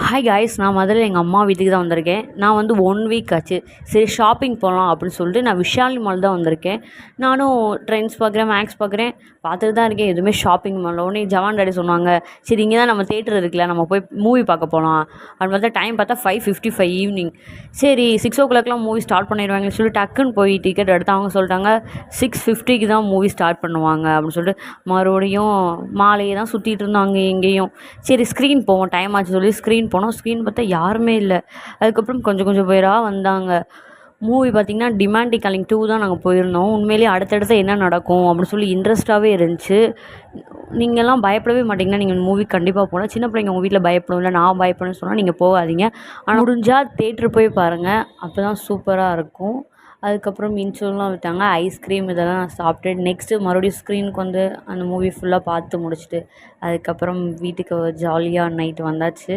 Hi guys, நான் முதல்ல எங்கள் அம்மா வீட்டுக்கு தான் வந்திருக்கேன். நான் வந்து 1 வீக் ஆச்சு. சரி ஷாப்பிங் போகலாம் அப்படின்னு சொல்லிட்டு நான் விஷால் மால் தான் வந்திருக்கேன். நானும் ட்ரெண்ட்ஸ் பார்க்குறேன், மேக்ஸ் பார்க்குறேன், பார்த்துட்டு தான் இருக்கேன். எதுவுமே ஷாப்பிங் பண்ணல. உடனே ஜவான் டாடி சொன்னாங்க, சரி இங்கே தான் நம்ம தேட்டர் இருக்குல்ல, நம்ம போய் மூவி பார்க்க போகலாம் அப்படின்னு பார்த்தா டைம் பார்த்தா 5:55 ஈவினிங். சரி 6 o'clockலாம் மூவி ஸ்டார்ட் பண்ணிடுவாங்கன்னு சொல்லி டக்குன்னு போய் டிக்கெட் எடுத்து அவங்க சொல்லிட்டாங்க 6:50க்கு தான் மூவி ஸ்டார்ட் பண்ணுவாங்க அப்படின்னு சொல்லிட்டு மறுபடியும் மாலையே தான் சுற்றிட்டு இருந்தாங்க எங்கேயும். சரி ஸ்க்ரீன் போவோம், டைம் ஆச்சு சொல்லி ஸ்க்ரீன் போனோம். ஸ்க்ரீன் பார்த்தா யாருமே இல்லை. அதுக்கப்புறம் கொஞ்சம் கொஞ்சம் பேராக வந்தாங்க. மூவி பார்த்திங்கன்னா டிமாண்டி காலிங் 2 தான் நாங்கள் போயிருந்தோம். உண்மையிலேயே அடுத்தடுத்து என்ன நடக்கும் அப்படின்னு சொல்லி இன்ட்ரெஸ்ட்டாகவே இருந்துச்சு. நீங்கள்லாம் பயப்படவே மாட்டிங்கன்னா நீங்கள் மூவி கண்டிப்பாக போகலாம். சின்ன பிள்ளைங்க உங்கள் வீட்டில் பயப்படும், இல்லை நான் பயப்படுன்னு சொன்னால் நீங்கள் போகாதீங்க. ஆனால் முடிஞ்சால் தேட்டர் போய் பாருங்கள், அப்போ தான் சூப்பராக இருக்கும். அதுக்கப்புறம் இன்சூலாம் விட்டாங்க, ஐஸ்கிரீம் இதெல்லாம் நான் சாப்பிட்டு நெக்ஸ்ட்டு மறுபடியும் ஸ்க்ரீனுக்கு வந்து அந்த மூவி ஃபுல்லாக பார்த்து முடிச்சுட்டு அதுக்கப்புறம் வீட்டுக்கு ஜாலியாக நைட்டு வந்தாச்சு.